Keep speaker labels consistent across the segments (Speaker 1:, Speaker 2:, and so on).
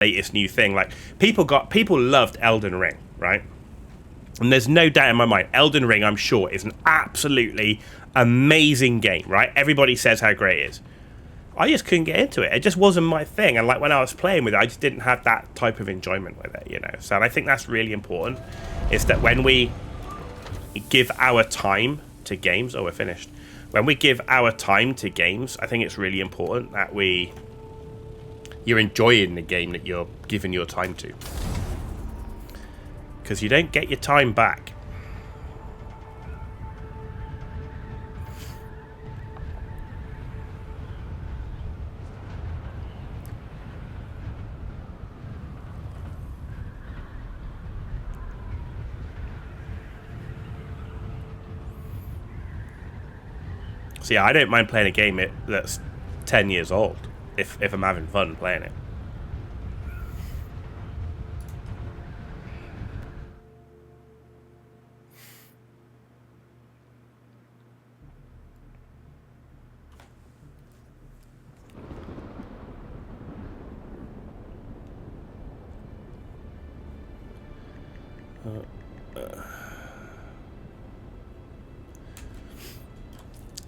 Speaker 1: latest new thing. Like people loved Elden Ring, right? And there's no doubt in my mind, Elden Ring, I'm sure, is an absolutely amazing game, right? Everybody says how great it is. I just couldn't get into it. It just wasn't my thing. And like when I was playing with it, I just didn't have that type of enjoyment with it, you know. So I think that's really important, is that when we give our time to games, oh, we're finished. When we give our time to games, I think it's really important that you're enjoying the game that you're giving your time to. Because you don't get your time back. So yeah, I don't mind playing a game that's 10 years old if I'm having fun playing it.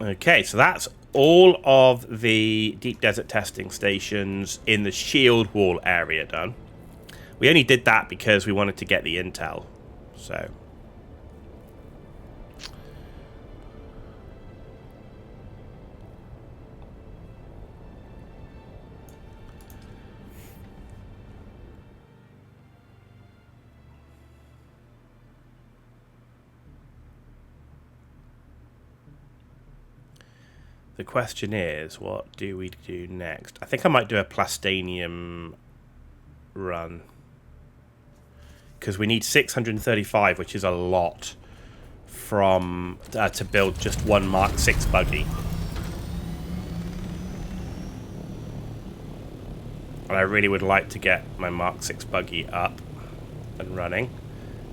Speaker 1: Okay, so that's all of the deep desert testing stations in the shield wall area done. We only did that because we wanted to get the intel. So the question is, what do we do next? I think I might do a Plastanium run. Because we need 635, which is a lot from to build just one Mark 6 buggy. And I really would like to get my Mark 6 buggy up and running.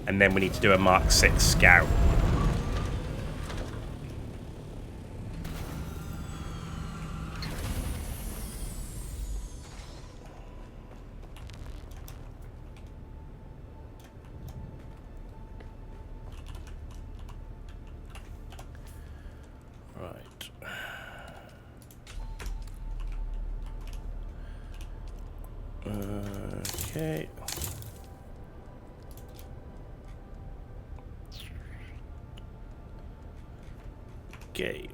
Speaker 1: And then we need to do a Mark 6 scout. Okay. Okay.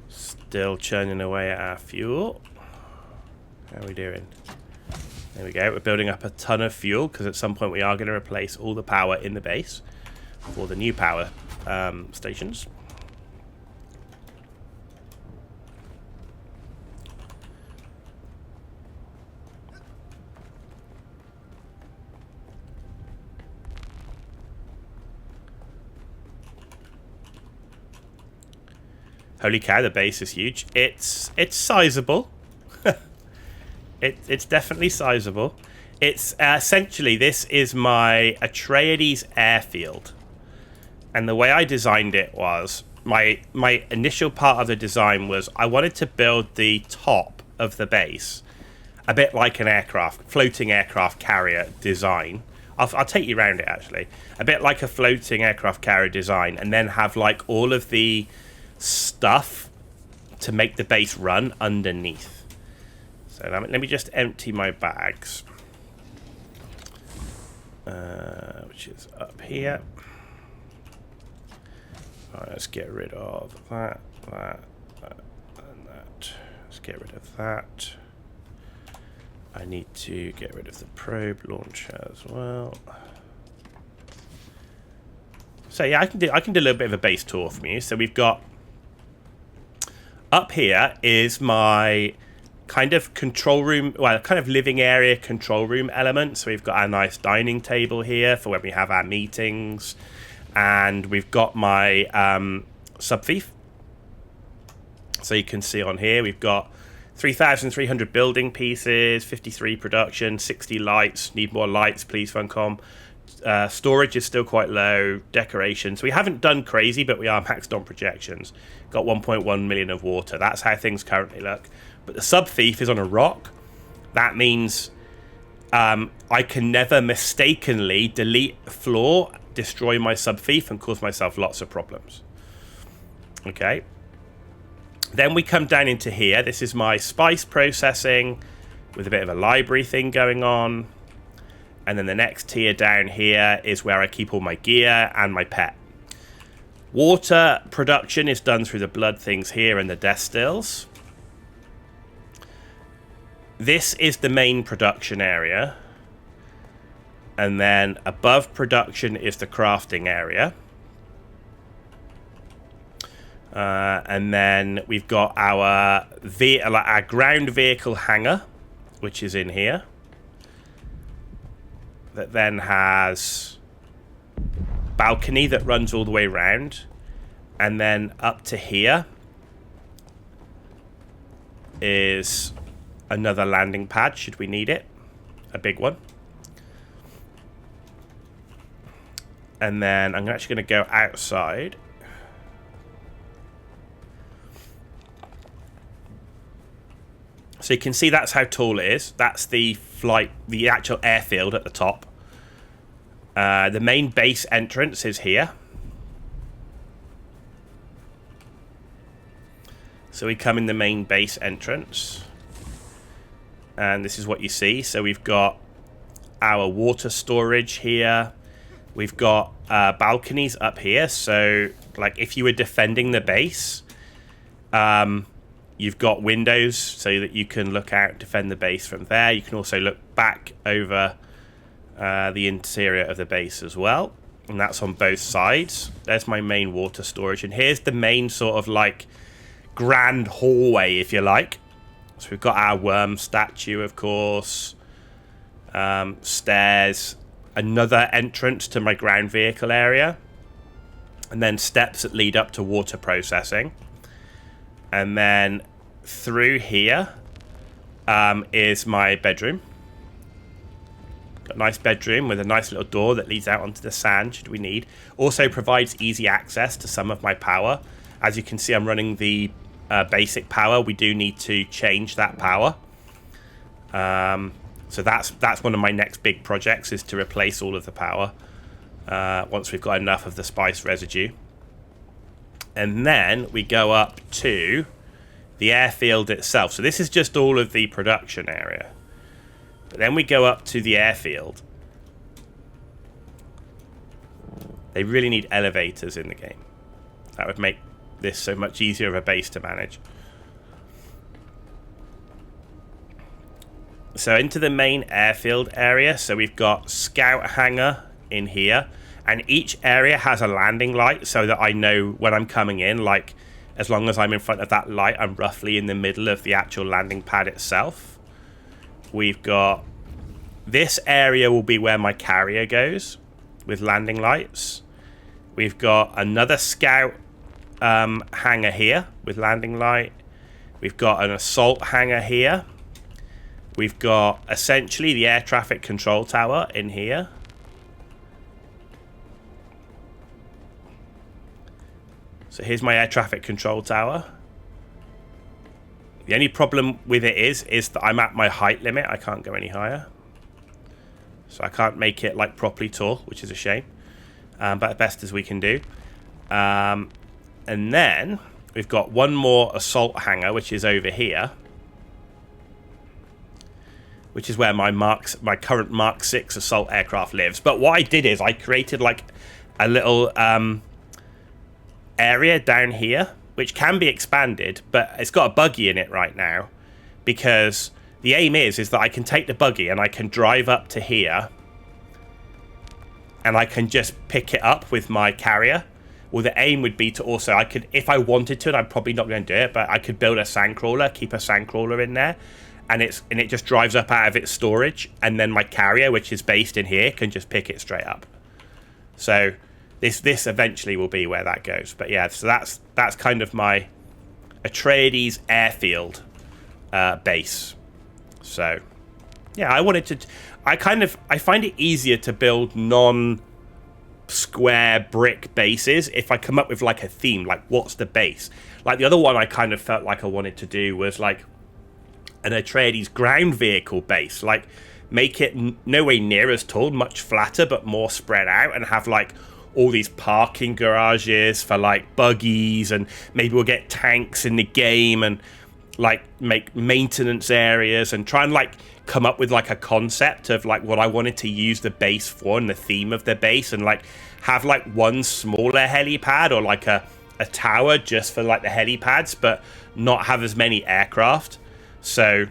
Speaker 1: Still churning away at our fuel. How are we doing? There we go. We're building up a ton of fuel because at some point we are going to replace all the power in the base for the new power stations. Holy cow, the base is huge. It's sizable. It's definitely sizable. It's essentially, this is my Atreides airfield. And the way I designed it was, my initial part of the design was I wanted to build the top of the base a bit like an floating aircraft carrier design. I'll take you around it actually. A bit like a floating aircraft carrier design, and then have like all of the stuff to make the base run underneath. So let me just empty my bags, which is up here. Alright, let's get rid of that, and that. Let's get rid of that. I need to get rid of the probe launcher as well. So yeah, I can do a little bit of a base tour from you. So we've got up here is my kind of control room, well, kind of living area control room element. So we've got our nice dining table here for when we have our meetings, and we've got my sub-thief. So you can see on here we've got 3,300 building pieces, 53 production, 60 lights. Need more lights, please, Funcom. Storage is still quite low. Decorations. We haven't done crazy, but we are maxed on projections. Got 1.1 million of water. That's how things currently look. But the sub-thief is on a rock. That means I can never mistakenly delete a floor, destroy my sub-thief, and cause myself lots of problems. Okay. Then we come down into here. This is my spice processing with a bit of a library thing going on. And then the next tier down here is where I keep all my gear and my pet. Water production is done through the blood things here and the death stills. This is the main production area. And then above production is the crafting area. And then we've got our ground vehicle hangar, which is in here. That then has balcony that runs all the way around. And then up to here is another landing pad, should we need it. A big one. And then I'm actually going to go outside. So you can see that's how tall it is. That's the actual airfield at the top. The main base entrance is here. So we come in the main base entrance. And this is what you see. So we've got our water storage here. We've got balconies up here. So like if you were defending the base, you've got windows so that you can look out, defend the base from there. You can also look back over the interior of the base as well. And that's on both sides. There's my main water storage. And here's the main sort of like grand hallway, if you like. So we've got our worm statue, of course. Stairs. Another entrance to my ground vehicle area. And then steps that lead up to water processing. And then through here is my bedroom. Got a nice bedroom with a nice little door that leads out onto the sand, should we need. Also provides easy access to some of my power. As you can see, I'm running the basic power. We do need to change that power. So that's one of my next big projects, is to replace all of the power once we've got enough of the spice residue. And then we go up to the airfield itself. So this is just all of the production area. But then we go up to the airfield. They really need elevators in the game. That would make this so much easier of a base to manage. So into the main airfield area. So we've got scout hangar in here. And each area has a landing light so that I know when I'm coming in, like, as long as I'm in front of that light, I'm roughly in the middle of the actual landing pad itself. We've got... This area will be where my carrier goes with landing lights. We've got another scout hangar here with landing light. We've got an assault hangar here. We've got essentially the air traffic control tower in here. So here's my air traffic control tower. The only problem with it is that I'm at my height limit. I can't go any higher. So I can't make it like properly tall, which is a shame. But best as we can do. And then we've got one more assault hangar, which is over here. Which is where my current Mark 6 assault aircraft lives. But what I did is I created like a little... area down here, which can be expanded, but it's got a buggy in it right now, because the aim is that I can take the buggy and I can drive up to here and I can just pick it up with my carrier. Well, the aim would be to also, I could, if I wanted to, and I'm probably not going to do it, but I could build a sandcrawler, keep a sandcrawler in there, and it just drives up out of its storage, and then my carrier, which is based in here, can just pick it straight up. So This eventually will be where that goes. But yeah, so that's kind of my Atreides airfield base. So Yeah, I wanted to. I find it easier to build non-square brick bases if I come up with like a theme, like what's the base. Like the other one, I kind of felt like I wanted to do was like an Atreides ground vehicle base, like make it no way near as tall, much flatter, but more spread out, and have like all these parking garages for like buggies, and maybe we'll get tanks in the game, and like make maintenance areas, and try and like come up with like a concept of like what I wanted to use the base for and the theme of the base, and like have like one smaller helipad or like a tower just for like the helipads, but not have as many aircraft. So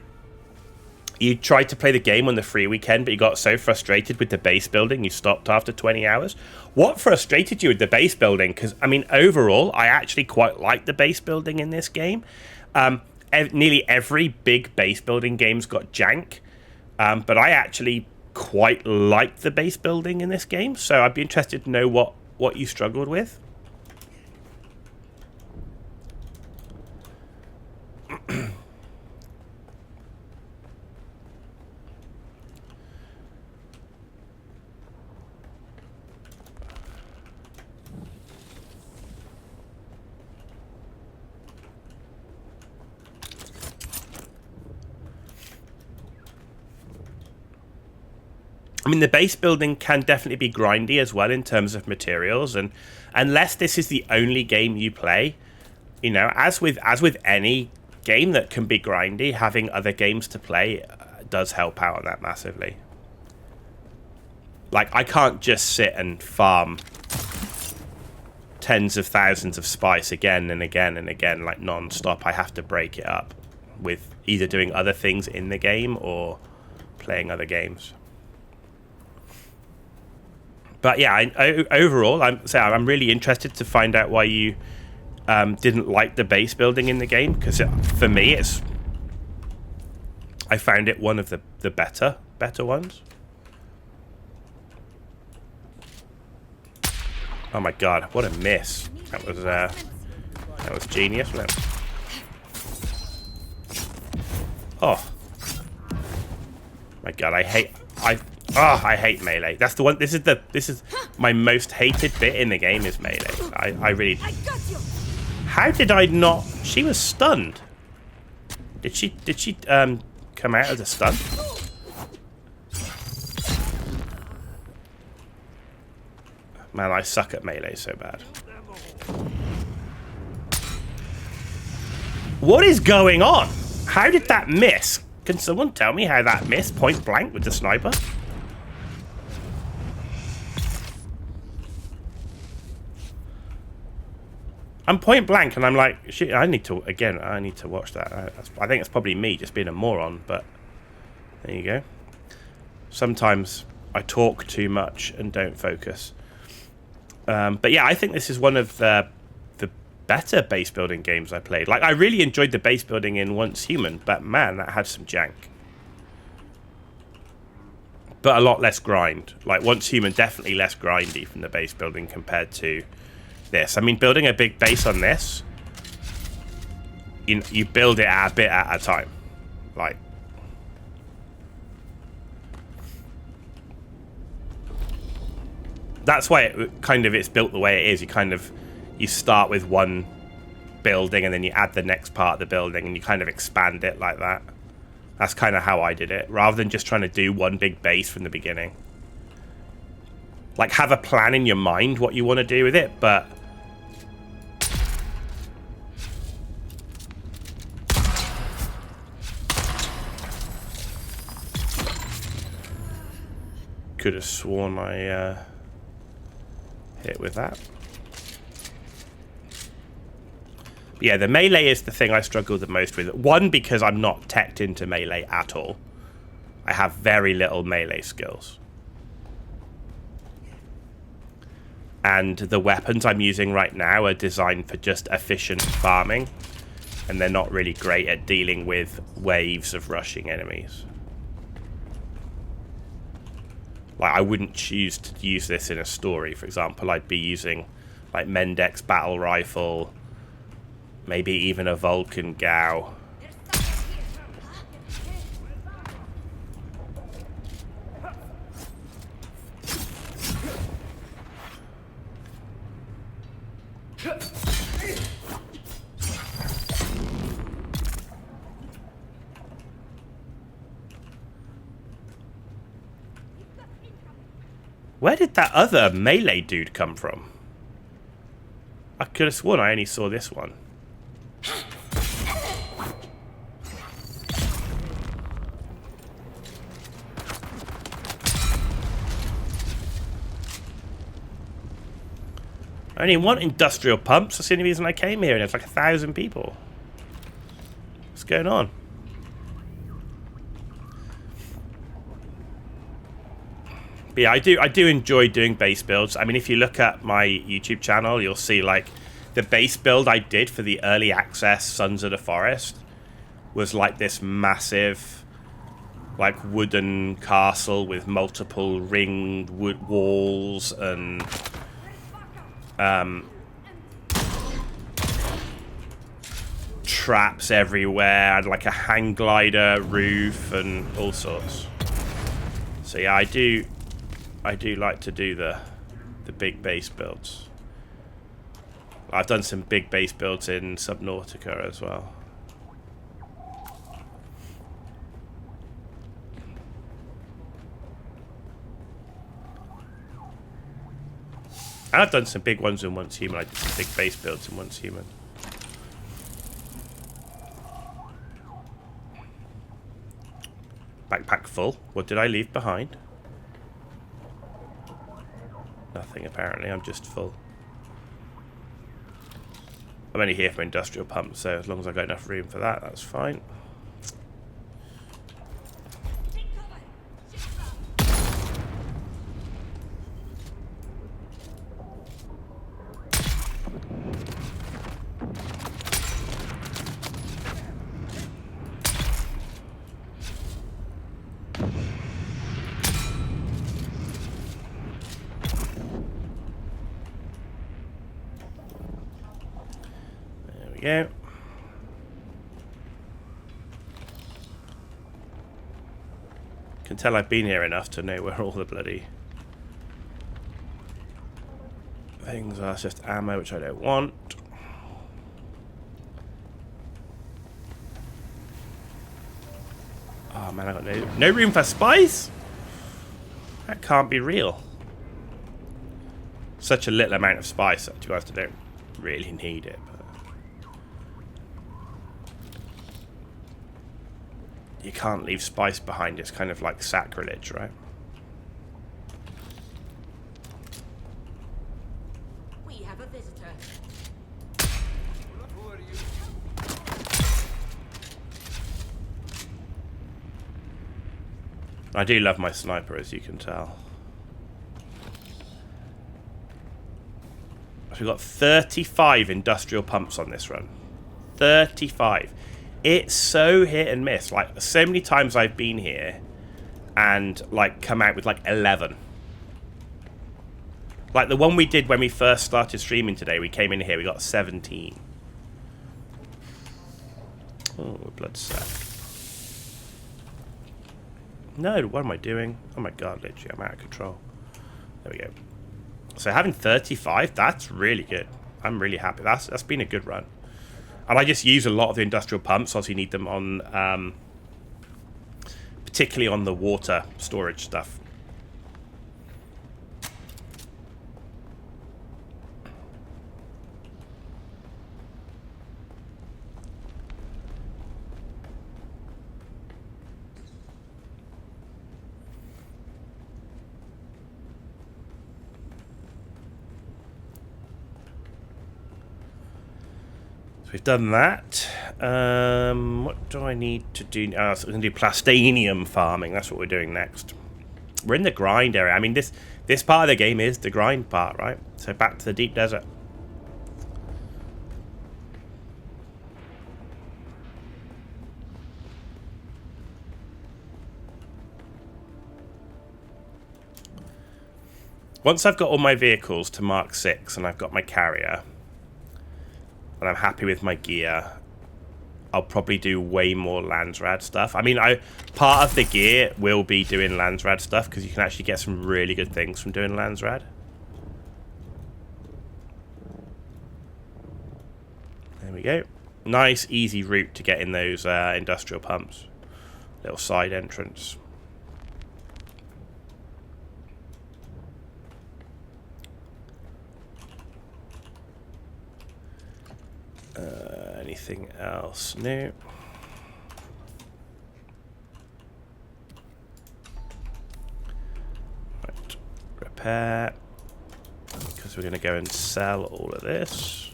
Speaker 1: you tried to play the game on the free weekend, but you got so frustrated with the base building you stopped after 20 hours. What frustrated you with the base building? Because, I mean, overall, I actually quite like the base building in this game. Nearly every big base building game's got jank, but I actually quite like the base building in this game, so I'd be interested to know what you struggled with. I mean, the base building can definitely be grindy as well in terms of materials, and unless this is the only game you play, you know, as with any game that can be grindy, having other games to play does help out on that massively. Like, I can't just sit and farm tens of thousands of spice again and again and again, like non-stop. I have to break it up with either doing other things in the game or playing other games. But yeah, overall, I'm really interested to find out why you didn't like the base building in the game, because for me, I found it one of the better ones. Oh my god, what a miss! That was genius, wasn't it? Oh my god, I hate melee. That's the one. This is my most hated bit in the game is melee. I really. How did I not? She was stunned. Did she come out as a stun? Man, I suck at melee so bad. What is going on? How did that miss? Can someone tell me how that missed point blank with the sniper? I'm point blank, and I'm like, shit, I need to watch that. I think it's probably me just being a moron, but there you go. Sometimes I talk too much and don't focus. But yeah, I think this is one of the better base building games I played. Like, I really enjoyed the base building in Once Human, but man, that had some jank. But a lot less grind. Like, Once Human, definitely less grindy from the base building compared to this. I mean, building a big base on this, you build it a bit at a time. Like, that's why it's built the way it is. You start with one building and then you add the next part of the building and you kind of expand it like that. That's kind of how I did it, rather than just trying to do one big base from the beginning. Like, have a plan in your mind what you want to do with it, but could have sworn I hit with that. But yeah, the melee is the thing I struggle the most with. One, because I'm not teched into melee at all. I have very little melee skills. And the weapons I'm using right now are designed for just efficient farming, and they're not really great at dealing with waves of rushing enemies. Like, I wouldn't choose to use this in a story, for example. I'd be using, like, Mendek's battle rifle, maybe even a Vulcan Gao. Where did that other melee dude come from? I could have sworn I only saw this one. I only want industrial pumps. That's the only reason I came here, and it's like 1,000 people. What's going on? But yeah, I do enjoy doing base builds. I mean, if you look at my YouTube channel, you'll see like the base build I did for the early access Sons of the Forest was like this massive, like wooden castle with multiple ringed wood walls and traps everywhere. I had like a hang glider roof and all sorts. So yeah, I do like to do the big base builds. I've done some big base builds in Subnautica as well. And I've done some big ones in Once Human. I did some big base builds in Once Human. Backpack full. What did I leave behind? Nothing, apparently. I'm just full. I'm only here for industrial pumps, so as long as I've got enough room for that, that's fine. Yeah. Can tell I've been here enough to know where all the bloody things are. It's just ammo, which I don't want. Oh man, I got no room for spice? That can't be real. Such a little amount of spice that, to be honest, I don't really need it. You can't leave spice behind. It's kind of like sacrilege, right?
Speaker 2: We have a visitor.
Speaker 3: Who are you?
Speaker 1: I do love my sniper, as you can tell. So we've got 35 industrial pumps on this run. 35. It's so hit and miss. Like, so many times I've been here and, like, come out with, like, 11. Like, the one we did when we first started streaming today, we came in here, we got 17. Oh, blood sack. No, what am I doing? Oh my god, literally, I'm out of control. There we go. So having 35, that's really good. I'm really happy. That's been a good run. And I just use a lot of the industrial pumps. Obviously, you need them on, particularly on the water storage stuff. So we've done that. What do I need to do? So we're going to do plastanium farming. That's what we're doing next. We're in the grind area. I mean, this part of the game is the grind part, right? So back to the deep desert. Once I've got all my vehicles to Mark 6 and I've got my carrier, and I'm happy with my gear, I'll probably do way more Landsrad stuff. I mean, part of the gear will be doing Landsrad stuff because you can actually get some really good things from doing Landsrad. There we go. Nice, easy route to get in those industrial pumps. Little side entrance. Anything else new? Right. Repair. Because we're going to go and sell all of this.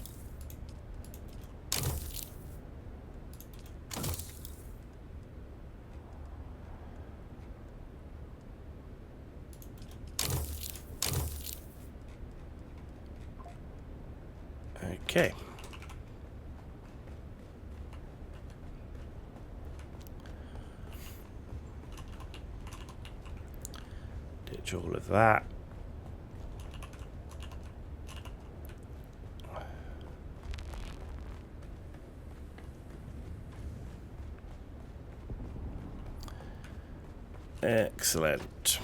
Speaker 1: Okay. Ditch all of that. Excellent.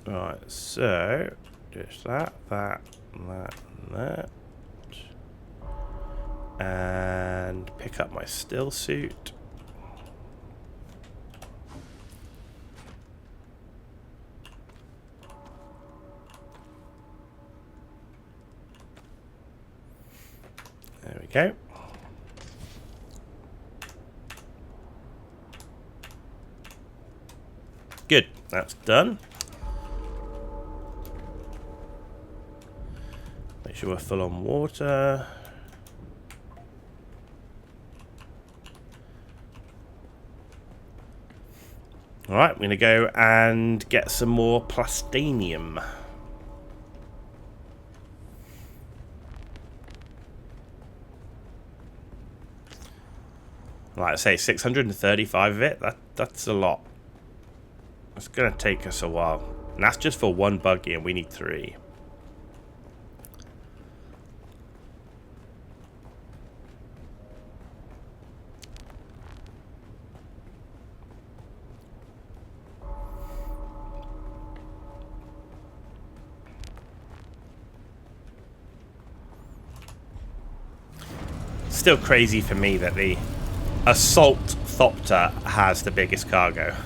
Speaker 1: Right, so just that, and that. And pick up my still suit. There we go. Good, that's done. Make sure we're full on water. Alright, we're going to go and get some more plastanium. Like I say, 635 of it, that's a lot. It's going to take us a while. And that's just for one buggy, and we need 3. Still crazy for me that the Assault Thopter has the biggest cargo.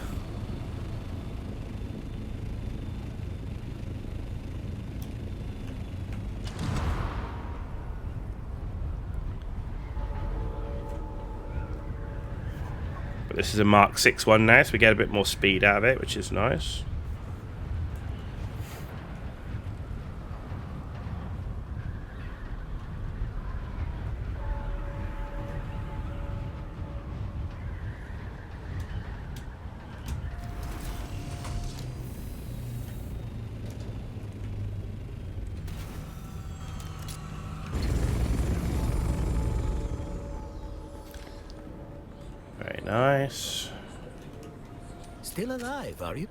Speaker 1: But this is a Mark 6 one now, so we get a bit more speed out of it, which is nice. Nice.
Speaker 3: Still alive, are you?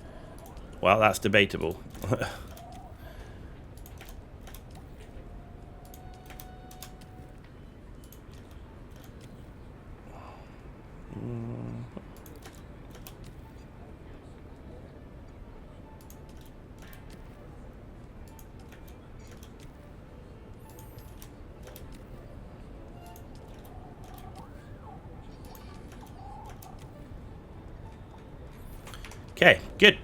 Speaker 1: Well, that's debatable. Okay, good.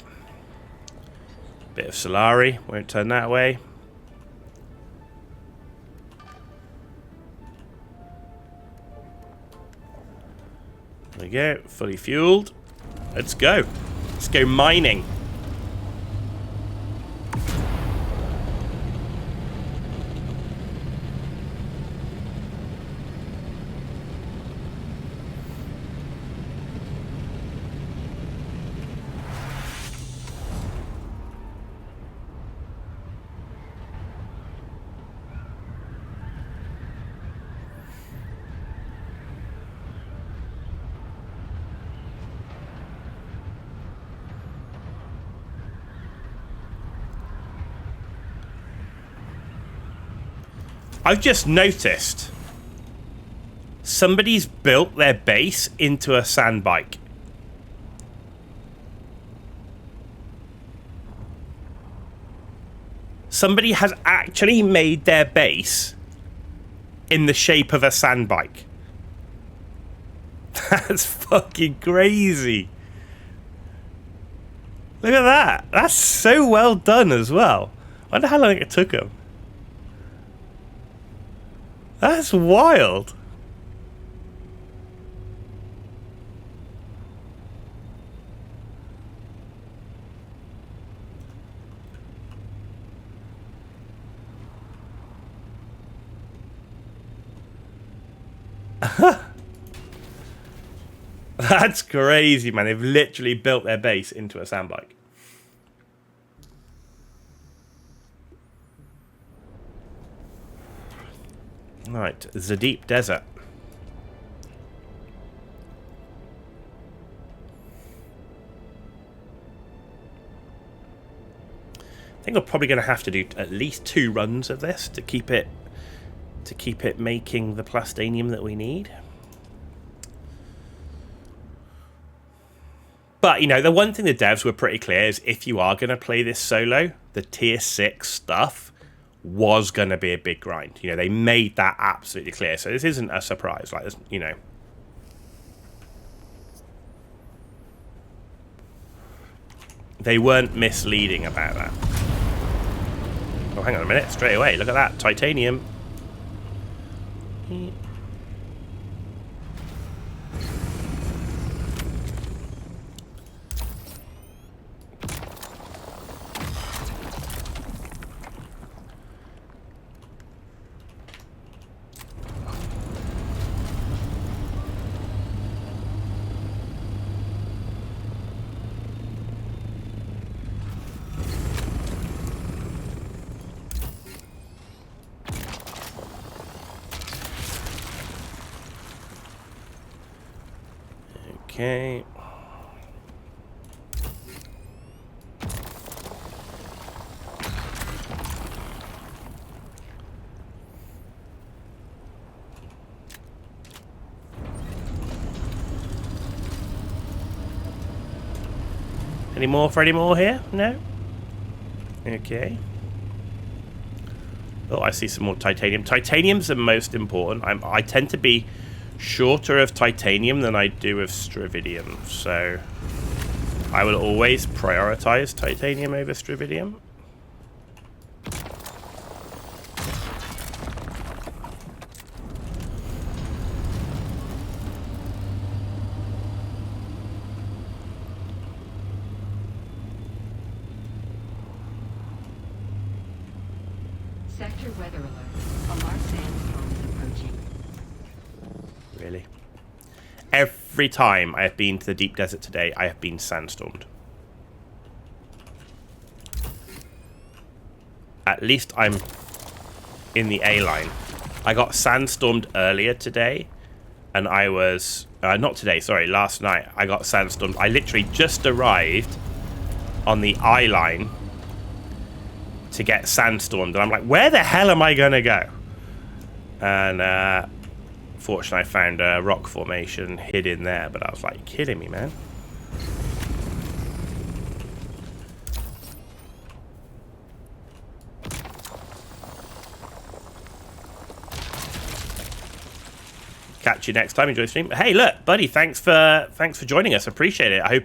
Speaker 1: Bit of Solari, won't turn that way. There we go, fully fueled. Let's go. Let's go mining. I've just noticed somebody's built their base into a sand bike. Somebody has actually made their base in the shape of a sand bike. That's fucking crazy. Look at that. That's so well done as well. I wonder how long it took them. That's wild. That's crazy, man. They've literally built their base into a sandbike. Right, the deep desert. I think we're probably going to have to do at least 2 runs of this to keep it making the plastanium that we need. But, you know, the one thing the devs were pretty clear is if you are going to play this solo, the tier 6 stuff was going to be a big grind. You know, they made that absolutely clear. So this isn't a surprise. Like, you know. They weren't misleading about that. Oh, hang on a minute. Straight away. Look at that. Titanium. Okay. Any more for any more here? No? Okay. Oh, I see some more titanium. Titanium's the most important. I tend to be shorter of titanium than I do of Stravidium, so I will always prioritize titanium over Stravidium.
Speaker 2: Sector weather alert. Alarm sandstorm is approaching.
Speaker 1: Really? Every time I have been to the deep desert today, I have been sandstormed. At least I'm in the A line. I got sandstormed earlier today, and I was... not today, sorry, last night. I got sandstormed. I literally just arrived on the I line to get sandstormed, and I'm like, where the hell am I going to go? And fortunately I found a rock formation hid in there, but I was like, kidding me, man. Catch you next time. Enjoy the stream. Hey, look, buddy, thanks for joining us. Appreciate it. I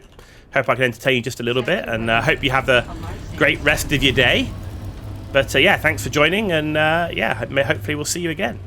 Speaker 1: hope I can entertain you just a little bit, and hope you have a great rest of your day. But yeah, thanks for joining, and yeah, hopefully we'll see you again.